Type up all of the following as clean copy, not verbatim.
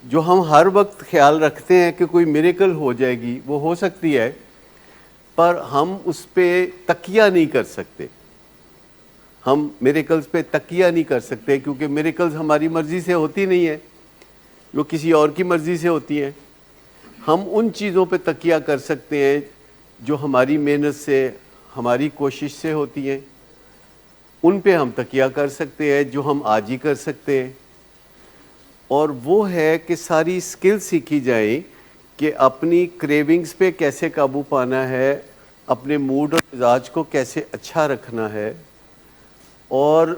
جو ہم ہر وقت خیال رکھتے ہیں کہ کوئی میریکل ہو جائے گی، وہ ہو سکتی ہے، پر ہم اس پہ تکیہ نہیں کر سکتے. ہم میریکلز پہ تکیہ نہیں کر سکتے کیونکہ میریکلز ہماری مرضی سے ہوتی نہیں ہے، وہ کسی اور کی مرضی سے ہوتی ہیں. ہم ان چیزوں پہ تکیہ کر سکتے ہیں جو ہماری محنت سے، ہماری کوشش سے ہوتی ہیں. ان پہ ہم تکیہ کر سکتے ہیں جو ہم آج ہی کر سکتے ہیں. اور وہ ہے کہ ساری اسکل سیکھی جائیں کہ اپنی کریونگز پہ کیسے قابو پانا ہے، اپنے موڈ اور مزاج کو کیسے اچھا رکھنا ہے، اور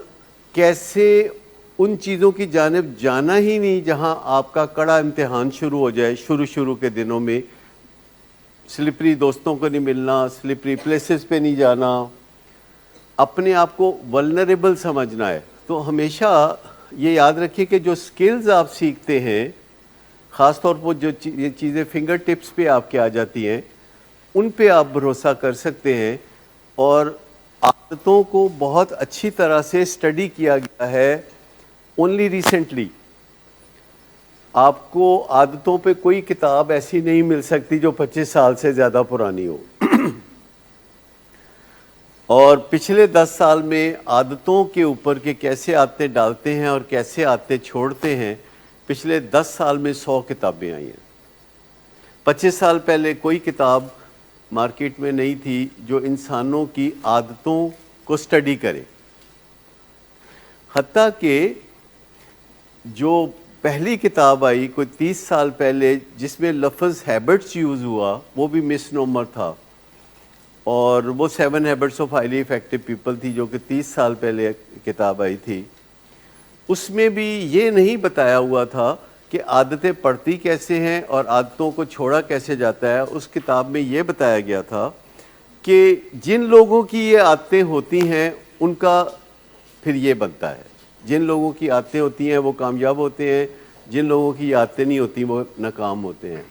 کیسے ان چیزوں کی جانب جانا ہی نہیں جہاں آپ کا کڑا امتحان شروع ہو جائے. شروع کے دنوں میں سلپری دوستوں کو نہیں ملنا، سلپری پلیسز پہ نہیں جانا، اپنے آپ کو ولنریبل سمجھنا ہے. تو ہمیشہ یہ یاد رکھیے کہ جو سکلز آپ سیکھتے ہیں، خاص طور پر جو یہ چیزیں فنگر ٹپس پہ آپ کے آ جاتی ہیں، ان پہ آپ بھروسہ کر سکتے ہیں. اور عادتوں کو بہت اچھی طرح سے اسٹڈی کیا گیا ہے اونلی ریسنٹلی. آپ کو عادتوں پہ کوئی کتاب ایسی نہیں مل سکتی جو 25 سال سے زیادہ پرانی ہو. اور پچھلے 10 سال میں عادتوں کے اوپر کہ کیسے عادتیں ڈالتے ہیں اور کیسے عادتیں چھوڑتے ہیں، پچھلے 10 سال میں 100 کتابیں آئی ہیں. 25 سال پہلے کوئی کتاب مارکیٹ میں نہیں تھی جو انسانوں کی عادتوں کو اسٹڈی کرے. حتیٰ کہ جو پہلی کتاب آئی کوئی 30 سال پہلے جس میں لفظ ہیبٹس یوز ہوا، وہ بھی مس نومر تھا، اور وہ 7 habits of highly effective people تھی جو کہ 30 سال پہلے کتاب آئی تھی. اس میں بھی یہ نہیں بتایا ہوا تھا کہ عادتیں پڑتی کیسے ہیں اور عادتوں کو چھوڑا کیسے جاتا ہے. اس کتاب میں یہ بتایا گیا تھا کہ جن لوگوں کی یہ عادتیں ہوتی ہیں ان کا پھر یہ بنتا ہے. جن لوگوں کی عادتیں ہوتی ہیں وہ کامیاب ہوتے ہیں، جن لوگوں کی عادتیں نہیں ہوتی وہ ناکام ہوتے ہیں.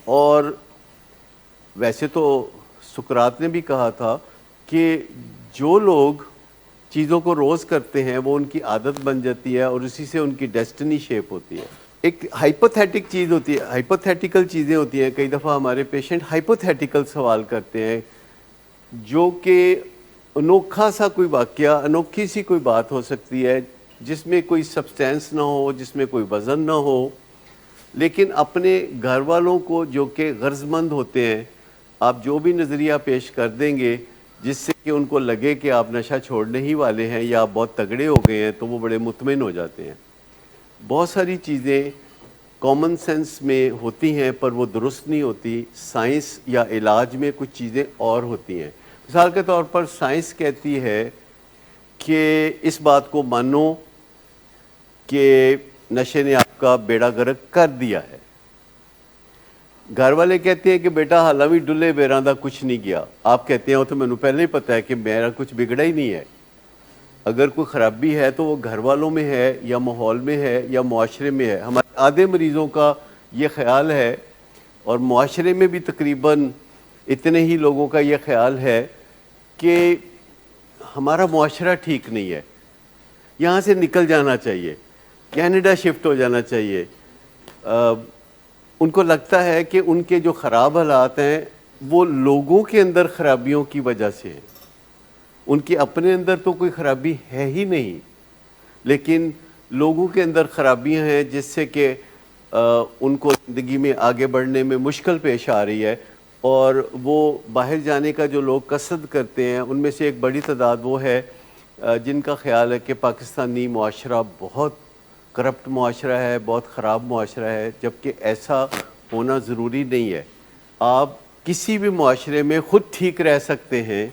اور ویسے تو سقراط نے بھی کہا تھا کہ جو لوگ چیزوں کو روز کرتے ہیں وہ ان کی عادت بن جاتی ہے اور اسی سے ان کی ڈیسٹنی شیپ ہوتی ہے. ایک ہائپوتھیٹک چیز ہوتی ہے، ہائپوتھیٹیکل چیزیں ہوتی ہیں. کئی دفعہ ہمارے پیشنٹ ہائپوتھیٹیکل سوال کرتے ہیں جو کہ انوکھا سا کوئی واقعہ، انوکھی سی کوئی بات ہو سکتی ہے جس میں کوئی سبسٹینس نہ ہو، جس میں کوئی وزن نہ ہو، لیکن اپنے گھر والوں کو جو کہ غرض مند ہوتے ہیں آپ جو بھی نظریہ پیش کر دیں گے جس سے کہ ان کو لگے کہ آپ نشہ چھوڑنے ہی والے ہیں یا آپ بہت تگڑے ہو گئے ہیں، تو وہ بڑے مطمئن ہو جاتے ہیں. بہت ساری چیزیں کامن سینس میں ہوتی ہیں پر وہ درست نہیں ہوتی. سائنس یا علاج میں کچھ چیزیں اور ہوتی ہیں. مثال کے طور پر سائنس کہتی ہے کہ اس بات کو مانو کہ نشے نے آپ کا بیڑا غرق کر دیا ہے. گھر والے کہتے ہیں کہ بیٹا حالاں بھی ڈلے بیراں دا کچھ نہیں گیا. آپ کہتے ہیں وہ تو مینوں پہلے ہی پتہ ہے کہ میرا کچھ بگڑا ہی نہیں ہے. اگر کوئی خرابی ہے تو وہ گھر والوں میں ہے یا ماحول میں ہے یا معاشرے میں ہے. ہمارے آدھے مریضوں کا یہ خیال ہے، اور معاشرے میں بھی تقریباً اتنے ہی لوگوں کا یہ خیال ہے کہ ہمارا معاشرہ ٹھیک نہیں ہے، یہاں سے نکل جانا چاہیے، کینیڈا شفٹ ہو جانا چاہیے. ان کو لگتا ہے کہ ان کے جو خراب حالات ہیں وہ لوگوں کے اندر خرابیوں کی وجہ سے ہیں. ان کے اپنے اندر تو کوئی خرابی ہے ہی نہیں، لیکن لوگوں کے اندر خرابیاں ہیں جس سے کہ ان کو زندگی میں آگے بڑھنے میں مشکل پیش آ رہی ہے. اور وہ باہر جانے کا جو لوگ قصد کرتے ہیں ان میں سے ایک بڑی تعداد وہ ہے جن کا خیال ہے کہ پاکستانی معاشرہ بہت کرپٹ معاشرہ ہے، بہت خراب معاشرہ ہے، جبکہ ایسا ہونا ضروری نہیں ہے. آپ کسی بھی معاشرے میں خود ٹھیک رہ سکتے ہیں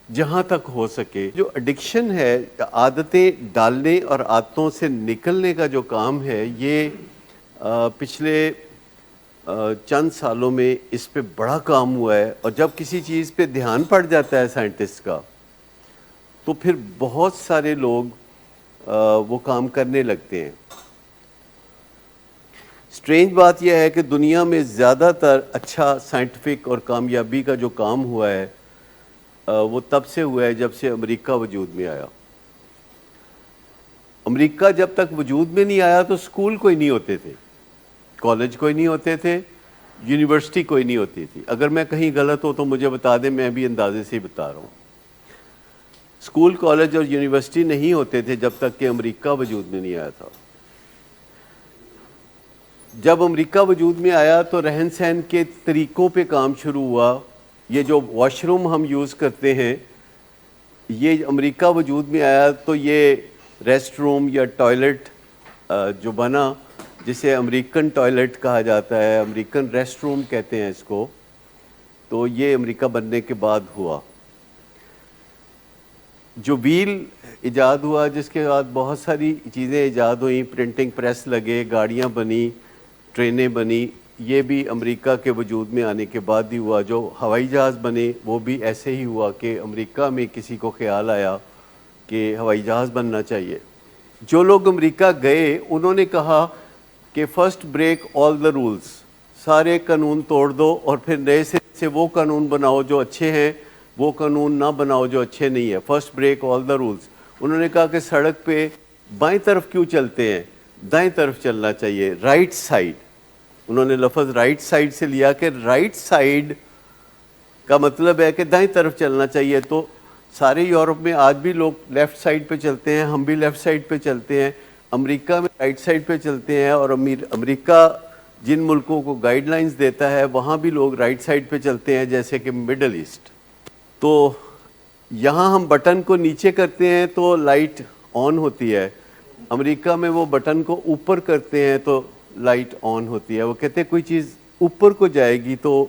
جہاں تک ہو سکے. جو ایڈکشن ہے، عادتیں ڈالنے اور عادتوں سے نکلنے کا جو کام ہے، یہ پچھلے چند سالوں میں اس پہ بڑا کام ہوا ہے. اور جب کسی چیز پہ دھیان پڑ جاتا ہے سائنٹسٹ کا تو پھر بہت سارے لوگ وہ کام کرنے لگتے ہیں. سٹرینج بات یہ ہے کہ دنیا میں زیادہ تر اچھا سائنٹیفک اور کامیابی کا جو کام ہوا ہے وہ تب سے ہوا ہے جب سے امریکہ وجود میں آیا. امریکہ جب تک وجود میں نہیں آیا تو اسکول کوئی نہیں ہوتے تھے, کالج کوئی نہیں ہوتے تھے, یونیورسٹی کوئی نہیں ہوتی تھی. اگر میں کہیں غلط ہو تو مجھے بتا دیں, میں بھی اندازے سے ہی بتا رہا ہوں. اسکول, کالج اور یونیورسٹی نہیں ہوتے تھے جب تک کہ امریکہ وجود میں نہیں آیا تھا. جب امریکہ وجود میں آیا تو رہن سہن کے طریقوں پہ کام شروع ہوا. یہ جو واش روم ہم یوز کرتے ہیں, یہ امریکہ وجود میں آیا تو یہ ریسٹ روم یا ٹوائلٹ جو بنا, جسے امریکن ٹوائلٹ کہا جاتا ہے, امریکن ریسٹ روم کہتے ہیں اس کو, تو یہ امریکہ بننے کے بعد ہوا. جو ویل ایجاد ہوا, جس کے بعد بہت ساری چیزیں ایجاد ہوئیں, پرنٹنگ پریس لگے, گاڑیاں بنی, ٹرینیں بنی, یہ بھی امریکہ کے وجود میں آنے کے بعد ہی ہوا. جو ہوائی جہاز بنے وہ بھی ایسے ہی ہوا کہ امریکہ میں کسی کو خیال آیا کہ ہوائی جہاز بننا چاہیے. جو لوگ امریکہ گئے انہوں نے کہا کہ فرسٹ بریک آل دا رولز, سارے قانون توڑ دو اور پھر نئے سے وہ قانون بناؤ جو اچھے ہیں, وہ قانون نہ بناؤ جو اچھے نہیں ہیں. فرسٹ بریک آل دا رولز. انہوں نے کہا کہ سڑک پہ بائیں طرف کیوں چلتے ہیں, دائیں طرف چلنا چاہیے, رائٹ سائڈ. انہوں نے لفظ رائٹ سائڈ سے لیا کہ رائٹ سائڈ کا مطلب ہے کہ دائیں طرف چلنا چاہیے. تو سارے یورپ میں آج بھی لوگ لیفٹ سائڈ پہ چلتے ہیں, ہم بھی لیفٹ سائڈ پہ چلتے ہیں. امریکہ میں رائٹ سائڈ پہ چلتے ہیں, اور امریکہ جن ملکوں کو گائیڈ لائنز دیتا ہے وہاں بھی لوگ رائٹ سائڈ پہ چلتے ہیں, جیسے کہ مڈل ایسٹ. تو یہاں ہم بٹن کو نیچے کرتے ہیں تو لائٹ آن ہوتی ہے, امریکہ میں وہ بٹن کو اوپر کرتے ہیں تو لائٹ آن ہوتی ہے. وہ کہتے ہیں کوئی چیز اوپر کو جائے گی تو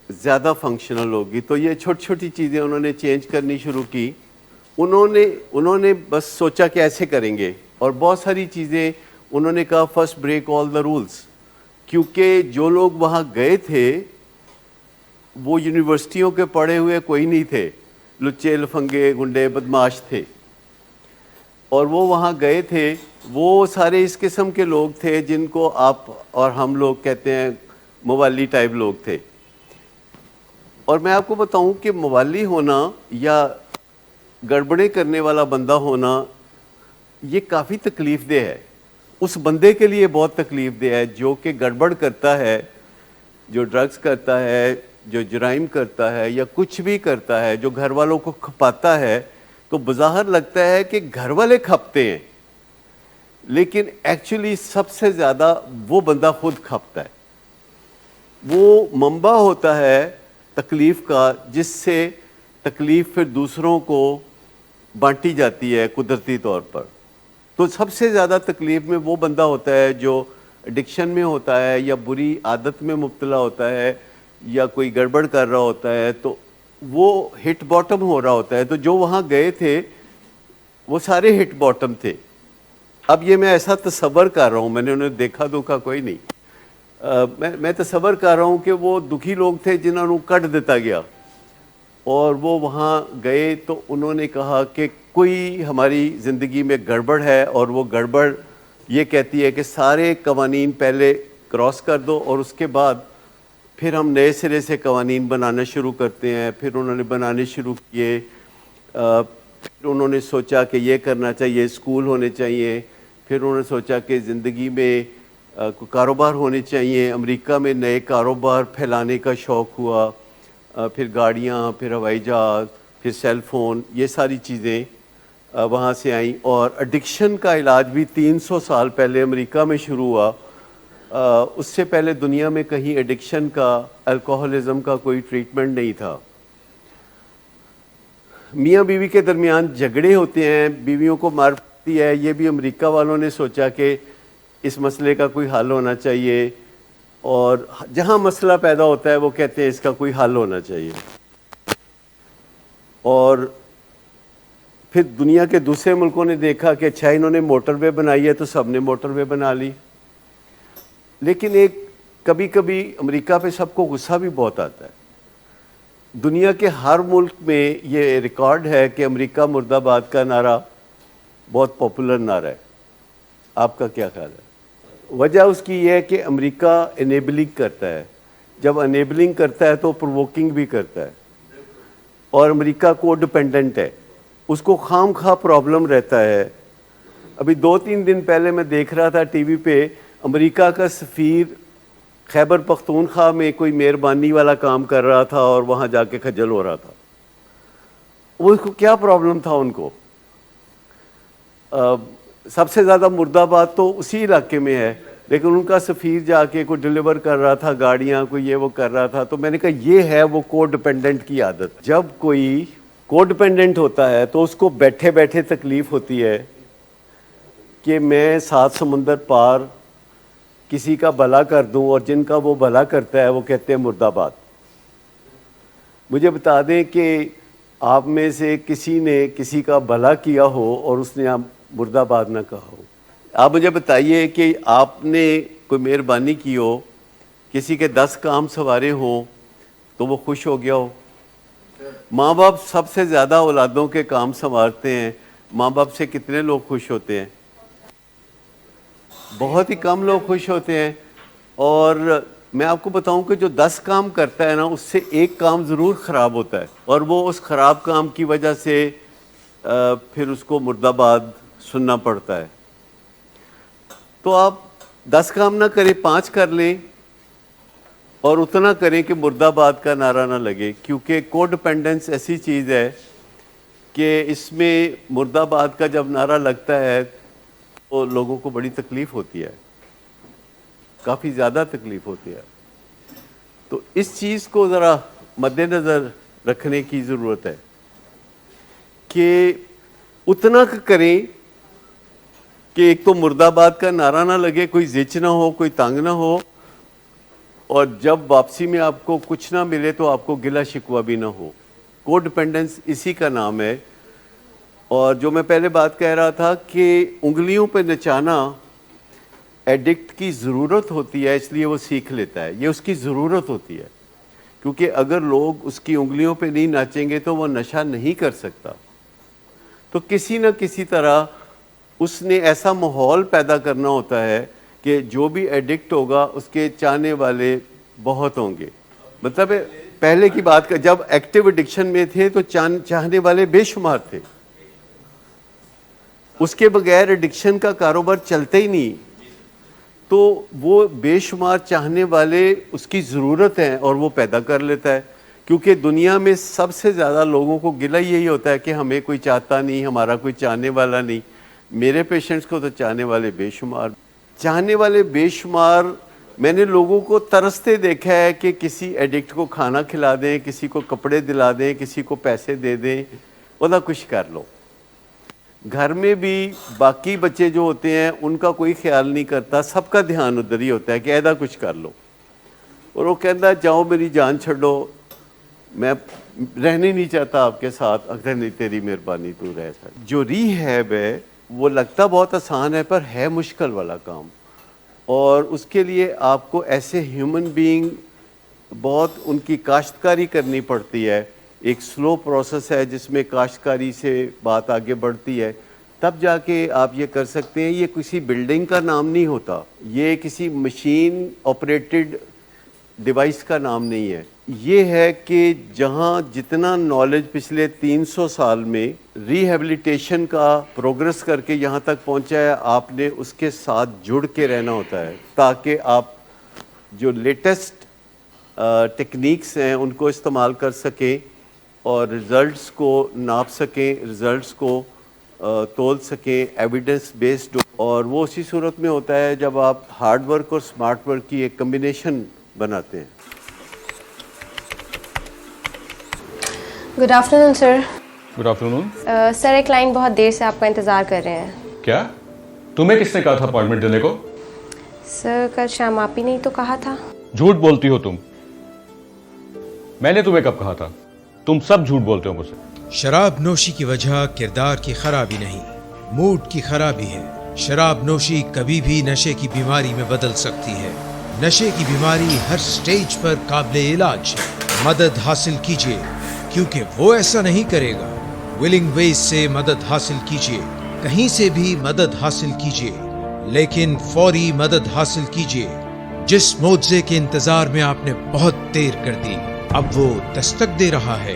زیادہ فنکشنل ہوگی. تو یہ چھوٹی چھوٹی چیزیں انہوں نے چینج کرنی شروع کی. انہوں نے بس سوچا کہ ایسے کریں گے, اور بہت ساری چیزیں انہوں نے کہا فرسٹ بریک آل دا رولز, کیونکہ جو لوگ وہاں گئے تھے وہ یونیورسٹیوں کے پڑھے ہوئے کوئی نہیں تھے, لچے لفنگے گنڈے بدماش تھے, اور وہ وہاں گئے تھے. وہ سارے اس قسم کے لوگ تھے جن کو آپ اور ہم لوگ کہتے ہیں موالی ٹائپ لوگ تھے. اور میں آپ کو بتاؤں کہ موالی ہونا یا گڑبڑیں کرنے والا بندہ ہونا یہ کافی تکلیف دہ ہے. اس بندے کے لیے بہت تکلیف دہ ہے جو کہ گڑبڑ کرتا ہے, جو ڈرگز کرتا ہے, جو جرائم کرتا ہے یا کچھ بھی کرتا ہے, جو گھر والوں کو کھپاتا ہے. تو بظاہر لگتا ہے کہ گھر والے کھپتے ہیں, لیکن ایکچولی سب سے زیادہ وہ بندہ خود کھپتا ہے. وہ منبع ہوتا ہے تکلیف کا, جس سے تکلیف پھر دوسروں کو بانٹی جاتی ہے قدرتی طور پر. تو سب سے زیادہ تکلیف میں وہ بندہ ہوتا ہے جو ایڈکشن میں ہوتا ہے یا بری عادت میں مبتلا ہوتا ہے یا کوئی گڑبڑ کر رہا ہوتا ہے, تو وہ ہٹ باٹم ہو رہا ہوتا ہے. تو جو وہاں گئے تھے وہ سارے ہٹ باٹم تھے. اب یہ میں ایسا تصور کر رہا ہوں, میں نے انہیں دیکھا دکھا کوئی نہیں, میں تصور کر رہا ہوں کہ وہ دکھی لوگ تھے جنہوں نے کٹ دیتا گیا, اور وہ وہاں گئے تو انہوں نے کہا کہ کوئی ہماری زندگی میں گڑبڑ ہے, اور وہ گڑبڑ یہ کہتی ہے کہ سارے قوانین پہلے کراس کر دو اور اس کے بعد پھر ہم نئے سرے سے قوانین بنانا شروع کرتے ہیں. پھر انہوں نے بنانے شروع کیے. پھر انہوں نے سوچا کہ یہ کرنا چاہیے, اسکول ہونے چاہیے. پھر انہوں نے سوچا کہ زندگی میں کاروبار ہونے چاہیے. امریکہ میں نئے کاروبار پھیلانے کا شوق ہوا. پھر گاڑیاں, پھر ہوائی جہاز, پھر سیل فون, یہ ساری چیزیں وہاں سے آئیں. اور ایڈکشن کا علاج بھی 300 سال پہلے امریکہ میں شروع ہوا. اس سے پہلے دنیا میں کہیں ایڈکشن کا, الکوہلزم کا کوئی ٹریٹمنٹ نہیں تھا. میاں بیوی کے درمیان جھگڑے ہوتے ہیں, بیویوں کو مار پڑتی ہے, یہ بھی امریکہ والوں نے سوچا کہ اس مسئلے کا کوئی حل ہونا چاہیے. اور جہاں مسئلہ پیدا ہوتا ہے وہ کہتے ہیں اس کا کوئی حل ہونا چاہیے. اور پھر دنیا کے دوسرے ملکوں نے دیکھا کہ اچھا انہوں نے موٹر وے بنائی ہے تو سب نے موٹر وے بنا لی. لیکن ایک کبھی کبھی امریکہ پہ سب کو غصہ بھی بہت آتا ہے. دنیا کے ہر ملک میں یہ ریکارڈ ہے کہ امریکہ مرد آباد کا نعرہ بہت پاپولر نعرہ ہے. آپ کا کیا خیال ہے؟ وجہ اس کی یہ ہے کہ امریکہ انیبلنگ کرتا ہے. جب انیبلنگ کرتا ہے تو پرووکنگ بھی کرتا ہے, اور امریکہ کو ڈپینڈنٹ ہے, اس کو خام خواہ پرابلم رہتا ہے ابھی 2-3 دن پہلے میں دیکھ رہا تھا ٹی وی پہ امریکہ کا سفیر خیبر پختونخوا میں کوئی مہربانی والا کام کر رہا تھا اور وہاں جا کے خجل ہو رہا تھا. وہ کو کیا پرابلم تھا ان کو؟ سب سے زیادہ مرد آباد تو اسی علاقے میں ہے، لیکن ان کا سفیر جا کے کوئی ڈیلیور کر رہا تھا گاڑیاں، کوئی یہ وہ کر رہا تھا. تو میں نے کہا یہ ہے وہ کو ڈپینڈنٹ کی عادت. جب کوئی کو ڈپینڈنٹ ہوتا ہے تو اس کو بیٹھے بیٹھے تکلیف ہوتی ہے کہ میں 7 سمندر پار کسی کا بھلا کر دوں، اور جن کا وہ بھلا کرتا ہے وہ کہتے ہیں مرد آباد. مجھے بتا دیں کہ آپ میں سے کسی نے کسی کا بھلا کیا ہو اور اس نے آپ مرد آباد نہ کہا ہو. آپ مجھے بتائیے کہ آپ نے کوئی مہربانی کی ہو، کسی کے 10 کام سنوارے ہوں تو وہ خوش ہو گیا ہو. ماں باپ سب سے زیادہ اولادوں کے کام سنوارتے ہیں، ماں باپ سے کتنے لوگ خوش ہوتے ہیں؟ بہت ہی کم لوگ خوش ہوتے ہیں. اور میں آپ کو بتاؤں کہ جو 10 کام کرتا ہے نا، اس سے ایک کام ضرور خراب ہوتا ہے، اور وہ اس خراب کام کی وجہ سے پھر اس کو مرد آباد سننا پڑتا ہے. تو آپ 10 کام نہ کریں، 5 کر لیں، اور اتنا کریں کہ مرد آباد کا نعرہ نہ لگے. کیونکہ کو ڈپینڈنس ایسی چیز ہے کہ اس میں مرد آباد کا جب نعرہ لگتا ہے تو لوگوں کو بڑی تکلیف ہوتی ہے، کافی زیادہ تکلیف ہوتی ہے. تو اس چیز کو ذرا مد نظر رکھنے کی ضرورت ہے کہ اتنا کریں کہ ایک تو مرد آباد کا نعرہ نہ لگے، کوئی زچ نہ ہو، کوئی تنگ نہ ہو، اور جب واپسی میں آپ کو کچھ نہ ملے تو آپ کو گلہ شکوہ بھی نہ ہو. کو ڈپینڈنس اسی کا نام ہے. اور جو میں پہلے بات کہہ رہا تھا کہ انگلیوں پہ نچانا ایڈکٹ کی ضرورت ہوتی ہے، اس لیے وہ سیکھ لیتا ہے. یہ اس کی ضرورت ہوتی ہے، کیونکہ اگر لوگ اس کی انگلیوں پہ نہیں ناچیں گے تو وہ نشہ نہیں کر سکتا. تو کسی نہ کسی طرح اس نے ایسا ماحول پیدا کرنا ہوتا ہے کہ جو بھی ایڈکٹ ہوگا اس کے چاہنے والے بہت ہوں گے. مطلب پہلے کی بات کا، جب ایکٹیو ایڈکشن میں تھے تو چاہنے والے بے شمار تھے، اس کے بغیر ایڈکشن کا کاروبار چلتا ہی نہیں. تو وہ بے شمار چاہنے والے اس کی ضرورت ہیں اور وہ پیدا کر لیتا ہے. کیونکہ دنیا میں سب سے زیادہ لوگوں کو گلہ یہی ہوتا ہے کہ ہمیں کوئی چاہتا نہیں، ہمارا کوئی چاہنے والا نہیں. میرے پیشنٹس کو تو چاہنے والے بے شمار، چاہنے والے بے شمار. میں نے لوگوں کو ترستے دیکھا ہے کہ کسی ایڈکٹ کو کھانا کھلا دیں، کسی کو کپڑے دلا دیں، کسی کو پیسے دے دیں، بڑا کچھ کر لو. گھر میں بھی باقی بچے جو ہوتے ہیں ان کا کوئی خیال نہیں کرتا، سب کا دھیان ادھر ہی ہوتا ہے کہ ایدا کچھ کر لو. اور وہ کہتا ہے جاؤ میری جان چھڑو، میں رہنے نہیں چاہتا آپ کے ساتھ. اگر نہیں تیری مہربانی تو رہ سکتا. جو ریہیب ہے وہ لگتا بہت آسان ہے پر ہے مشکل والا کام، اور اس کے لیے آپ کو ایسے ہیومن بینگ بہت ان کی کاشتکاری کرنی پڑتی ہے. ایک سلو پروسیس ہے جس میں کاشتکاری سے بات آگے بڑھتی ہے، تب جا کے آپ یہ کر سکتے ہیں. یہ کسی بلڈنگ کا نام نہیں ہوتا، یہ کسی مشین آپریٹڈ ڈیوائس کا نام نہیں ہے. یہ ہے کہ جہاں جتنا نالج پچھلے 300 سال میں ریہیبلیٹیشن کا پروگرس کر کے یہاں تک پہنچا ہے، آپ نے اس کے ساتھ جڑ کے رہنا ہوتا ہے تاکہ آپ جو لیٹسٹ ٹیکنیکس ہیں ان کو استعمال کر سکیں اور ریزلٹس کو ناپ سکیں، ریزلٹس کو تول سکیں ایویڈنس بیسڈ. اور وہ اسی صورت میں ہوتا ہے جب آپ ہارڈ ورک اور سمارٹ ورک کی ایک کمبینیشن بناتے ہیں. گڈ آفٹر نون سر. گڈ آفٹر نون. سر ایک کلائنٹ بہت دیر سے آپ کا انتظار کر رہے ہیں. کیا تمہیں کس نے کہا تھا اپائنٹمنٹ دینے کو؟ سر کل شام آپ ہی نہیں تو کہا تھا. جھوٹ بولتی ہو تم. میں نے تمہیں کب کہا تھا؟ تم سب جھوٹ بولتے ہو مجھ سے. شراب نوشی کی وجہ کردار کی خرابی نہیں، موڈ کی خرابی ہے. شراب نوشی کبھی بھی نشے کی بیماری میں بدل سکتی ہے. نشے کی بیماری ہر سٹیج پر قابل علاج ہے. مدد حاصل کیجیے کیونکہ وہ ایسا نہیں کرے گا. ولنگ ویز سے مدد حاصل کیجیے، کہیں سے بھی مدد حاصل کیجیے، لیکن فوری مدد حاصل کیجیے. جس معجزے کے انتظار میں آپ نے بہت دیر کر دی اب وہ دستک دے رہا ہے.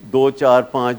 2-4-5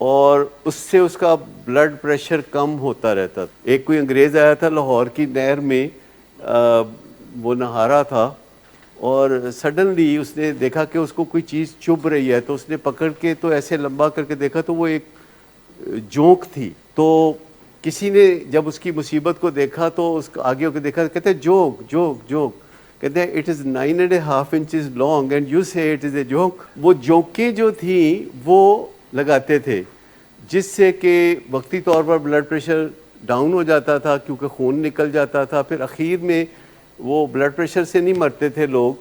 اور اس سے اس کا بلڈ پریشر کم ہوتا رہتا تھا. ایک کوئی انگریز آیا تھا لاہور کی نہر میں, وہ نہا رہا تھا اور سڈنلی اس نے دیکھا کہ اس کو کوئی چیز چبھ رہی ہے, تو اس نے پکڑ کے تو ایسے لمبا کر کے دیکھا تو وہ ایک جونک تھی. تو کسی نے جب اس کی مصیبت کو دیکھا تو اس کو آگے ہو کے دیکھا, کہتے ہیں جوک جوک جوک, کہتے ہیں it is 9.5 inches long and you سے اٹ از اے جوک. وہ جوکیں جو تھیں وہ لگاتے تھے جس سے کہ وقتی طور پر بلڈ پریشر ڈاؤن ہو جاتا تھا کیونکہ خون نکل جاتا تھا. پھر اخیر میں وہ بلڈ پریشر سے نہیں مرتے تھے لوگ,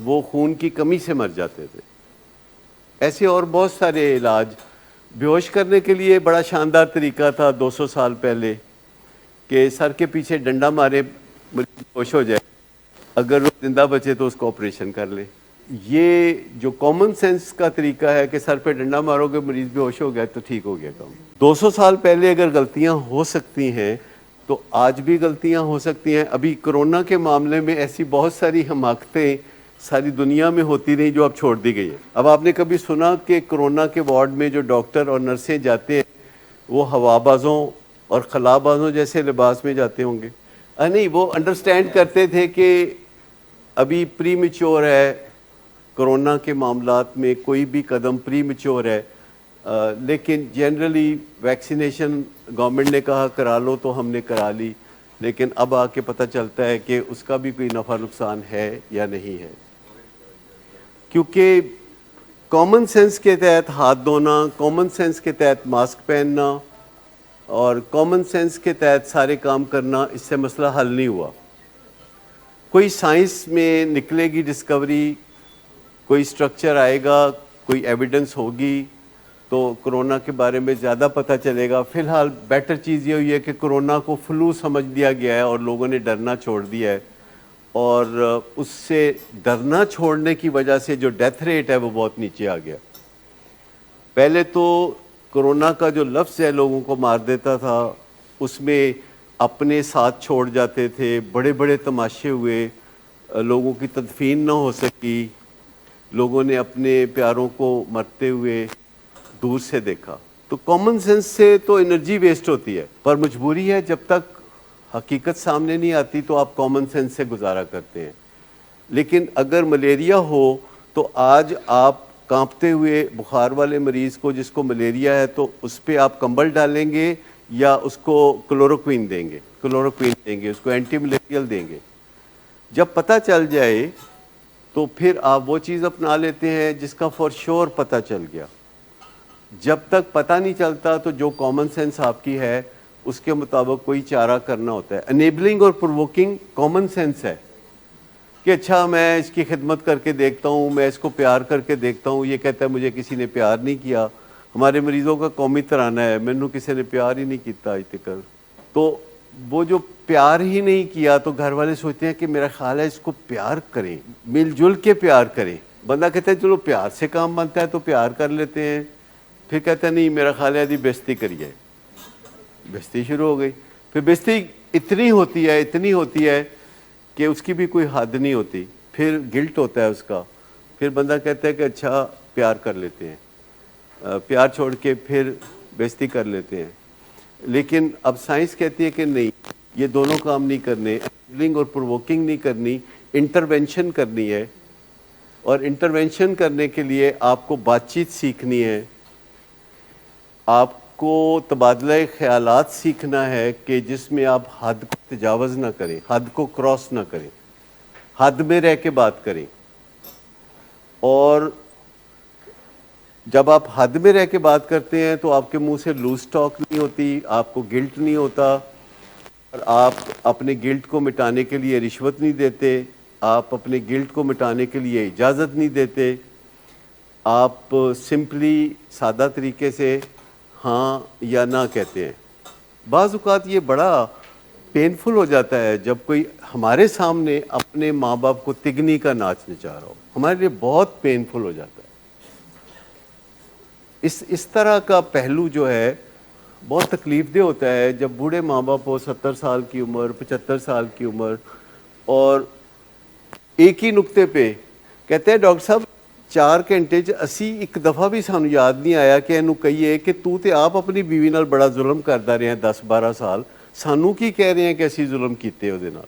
وہ خون کی کمی سے مر جاتے تھے. ایسے اور بہت سارے علاج. بے ہوش کرنے کے لیے بڑا شاندار طریقہ تھا 200 سال پہلے کہ سر کے پیچھے ڈنڈا مارے مریض ہوش ہو جائے, اگر وہ زندہ بچے تو اس کو آپریشن کر لے. یہ جو کامن سینس کا طریقہ ہے کہ سر پہ ڈنڈا مارو گے مریض بے ہوش ہو گیا تو ٹھیک ہو گیا کام. 200 سال پہلے اگر غلطیاں ہو سکتی ہیں تو آج بھی غلطیاں ہو سکتی ہیں. ابھی کرونا کے معاملے میں ایسی بہت ساری حماقتیں ساری دنیا میں ہوتی رہیں جو اب چھوڑ دی گئی ہیں. اب آپ نے کبھی سنا کہ کرونا کے وارڈ میں جو ڈاکٹر اور نرسیں جاتے ہیں وہ ہوا بازوں اور خلا بازوں جیسے لباس میں جاتے ہوں گے؟ نہیں, وہ انڈرسٹینڈ کرتے تھے کہ ابھی پری میچور ہے, کرونا کے معاملات میں کوئی بھی قدم پری میچور ہے. لیکن جنرلی ویکسینیشن گورنمنٹ نے کہا کرا لو تو ہم نے کرا لی, لیکن اب آ کے پتہ چلتا ہے کہ اس کا بھی کوئی نفع نقصان ہے یا نہیں ہے. کیونکہ کامن سینس کے تحت ہاتھ دھونا, کامن سینس کے تحت ماسک پہننا اور کامن سینس کے تحت سارے کام کرنا, اس سے مسئلہ حل نہیں ہوا. کوئی سائنس میں نکلے گی ڈسکوری, کوئی سٹرکچر آئے گا, کوئی ایویڈنس ہوگی تو کرونا کے بارے میں زیادہ پتہ چلے گا. فی الحال بیٹر چیز یہ ہوئی ہے کہ کرونا کو فلو سمجھ لیا گیا ہے اور لوگوں نے ڈرنا چھوڑ دیا ہے, اور اس سے ڈرنا چھوڑنے کی وجہ سے جو ڈیتھ ریٹ ہے وہ بہت نیچے آ گیا. پہلے تو کرونا کا جو لفظ ہے لوگوں کو مار دیتا تھا, اس میں اپنے ساتھ چھوڑ جاتے تھے, بڑے بڑے تماشے ہوئے, لوگوں کی تدفین نہ ہو سکی, لوگوں نے اپنے پیاروں کو مرتے ہوئے دور سے دیکھا. تو کامن سینس سے تو انرجی ویسٹ ہوتی ہے, پر مجبوری ہے, جب تک حقیقت سامنے نہیں آتی تو آپ کامن سینس سے گزارا کرتے ہیں. لیکن اگر ملیریا ہو تو آج آپ کانپتے ہوئے بخار والے مریض کو, جس کو ملیریا ہے, تو اس پہ آپ کمبل ڈالیں گے یا اس کو کلوروکوین دیں گے, اس کو اینٹی ملیریل دیں گے. جب پتہ چل جائے تو پھر آپ وہ چیز اپنا لیتے ہیں جس کا فور شور پتہ چل گیا. جب تک پتہ نہیں چلتا تو جو کامن سینس آپ کی ہے اس کے مطابق کوئی چارہ کرنا ہوتا ہے. انیبلنگ اور پرووکنگ کامن سینس ہے کہ اچھا میں اس کی خدمت کر کے دیکھتا ہوں, میں اس کو پیار کر کے دیکھتا ہوں. یہ کہتا ہے مجھے کسی نے پیار نہیں کیا. ہمارے مریضوں کا قومی ترانہ ہے, مینوں کسی نے پیار ہی نہیں کیتا آج تک. تو وہ جو پیار ہی نہیں کیا تو گھر والے سوچتے ہیں کہ میرا خیال ہے اس کو پیار کریں, مل جل کے پیار کریں. بندہ کہتا ہے چلو پیار سے کام بنتا ہے تو پیار کر لیتے ہیں. پھر کہتا ہے نہیں میرا خیال ہے دی بےزتی کریے. بےزتی شروع ہو گئی. پھر بےزتی اتنی ہوتی ہے کہ اس کی بھی کوئی حد نہیں ہوتی. پھر گلٹ ہوتا ہے اس کا. پھر بندہ کہتا ہے کہ اچھا پیار کر لیتے ہیں, پیار چھوڑ کے پھر بےزتی کر لیتے ہیں. لیکن اب سائنس کہتی ہے کہ نہیں, یہ دونوں کام نہیں کرنے, انیبلنگ اور پرووکنگ نہیں کرنی, انٹرونشن کرنی ہے. اور انٹرونشن کرنے کے لیے آپ کو بات چیت سیکھنی ہے, آپ کو تبادلہ خیالات سیکھنا ہے کہ جس میں آپ حد کو تجاوز نہ کریں, حد کو کراس نہ کریں, حد میں رہ کے بات کریں. اور جب آپ حد میں رہ کے بات کرتے ہیں تو آپ کے منہ سے لوز ٹاک نہیں ہوتی, آپ کو گلٹ نہیں ہوتا, اور آپ اپنے گلٹ کو مٹانے کے لیے رشوت نہیں دیتے, آپ اپنے گلٹ کو مٹانے کے لیے اجازت نہیں دیتے. آپ سمپلی سادہ طریقے سے ہاں یا نہ کہتے ہیں. بعض اوقات یہ بڑا پینفل ہو جاتا ہے جب کوئی ہمارے سامنے اپنے ماں باپ کو تگنی کا ناچ نچا رہا ہو, ہمارے لیے بہت پینفل ہو جاتا ہے. اس طرح کا پہلو جو ہے بہت تکلیف دہ ہوتا ہے جب بوڑھے ماں باپ ہو, 70 سال کی عمر, 75 سال کی عمر, اور ایک ہی نقطے پہ کہتے ہیں ڈاکٹر صاحب 4 ਘੰਟੇ 'ਚ ਅਸੀਂ ਇੱਕ ਦਫਾ ਵੀ ਸਾਨੂੰ ਯਾਦ ਨਹੀਂ ਆਇਆ ਕਿ ਇਹਨੂੰ ਕਹੀਏ ਕਿ ਤੂੰ ਤੇ ਆਪ ਆਪਣੀ ਬੀਵੀ ਨਾਲ ਬੜਾ ਜ਼ੁਲਮ ਕਰਦਾ ਰਿਹਾ 10-12 ਸਾਲ, ਸਾਨੂੰ ਕੀ ਕਹਿ ਰਹੇ ਹੈ ਕਿ ਅਸੀਂ ਜ਼ੁਲਮ ਕੀਤੇ ਉਹਦੇ ਨਾਲ।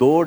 2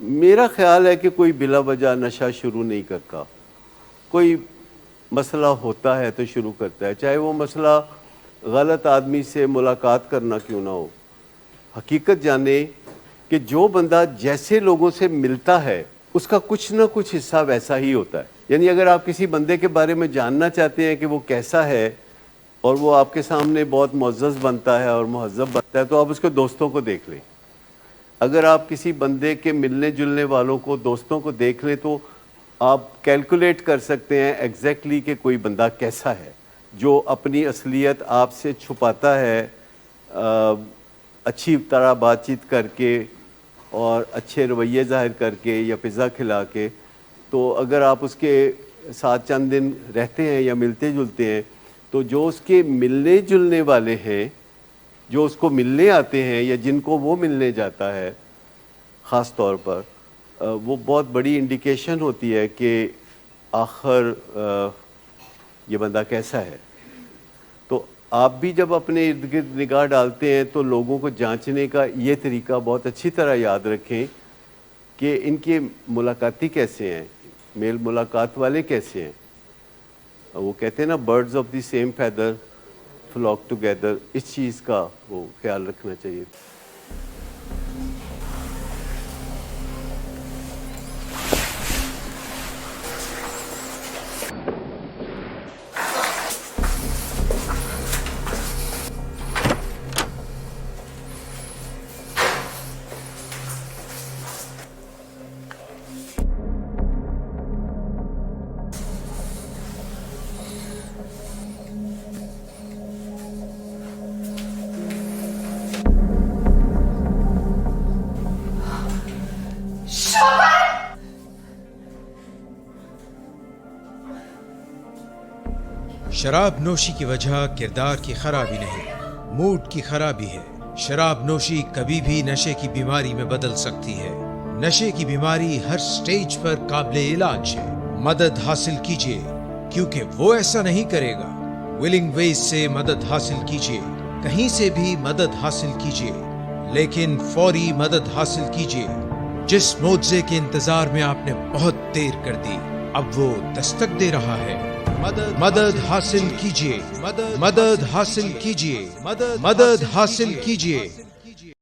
میرا خیال ہے کہ کوئی بلا وجہ نشہ شروع نہیں کرتا. کوئی مسئلہ ہوتا ہے تو شروع کرتا ہے, چاہے وہ مسئلہ غلط آدمی سے ملاقات کرنا کیوں نہ ہو. حقیقت جانے کہ جو بندہ جیسے لوگوں سے ملتا ہے اس کا کچھ نہ کچھ حصہ ویسا ہی ہوتا ہے. یعنی اگر آپ کسی بندے کے بارے میں جاننا چاہتے ہیں کہ وہ کیسا ہے اور وہ آپ کے سامنے بہت معزز بنتا ہے اور مہذب بنتا ہے تو آپ اس کو دوستوں کو دیکھ لیں. اگر آپ کسی بندے کے ملنے جلنے والوں کو دوستوں کو دیکھ لیں تو آپ کیلکولیٹ کر سکتے ہیں ایگزیکٹلی کہ کوئی بندہ کیسا ہے. جو اپنی اصلیت آپ سے چھپاتا ہے اچھی طرح بات چیت کر کے اور اچھے رویے ظاہر کر کے یا پزا کھلا کے, تو اگر آپ اس کے ساتھ چند دن رہتے ہیں یا ملتے جلتے ہیں تو جو اس کے ملنے جلنے والے ہیں, جو اس کو ملنے آتے ہیں یا جن کو وہ ملنے جاتا ہے خاص طور پر, وہ بہت بڑی انڈیکیشن ہوتی ہے کہ آخر یہ بندہ کیسا ہے. تو آپ بھی جب اپنے ارد گرد نگاہ ڈالتے ہیں تو لوگوں کو جانچنے کا یہ طریقہ بہت اچھی طرح یاد رکھیں کہ ان کے ملاقاتی کیسے ہیں, میل ملاقات والے کیسے ہیں. وہ کہتے ہیں نا birds of the same feather flock together, اس چیز کا وہ خیال رکھنا چاہیے. شراب نوشی کی وجہ کردار کی خرابی نہیں, موڈ کی خرابی ہے. شراب نوشی کبھی بھی نشے کی بیماری میں بدل سکتی ہے. نشے کی بیماری ہر سٹیج پر قابل علاج ہے. مدد حاصل کیجیے کیونکہ وہ ایسا نہیں کرے گا. ولنگ ویز سے مدد حاصل کیجیے, کہیں سے بھی مدد حاصل کیجیے, لیکن فوری مدد حاصل کیجیے. جس معجزے کے انتظار میں آپ نے بہت دیر کر دی اب وہ دستک دے رہا ہے. مدد حاصل کیجیے, مدد حاصل کیجیے, مدد حاصل کیجیے.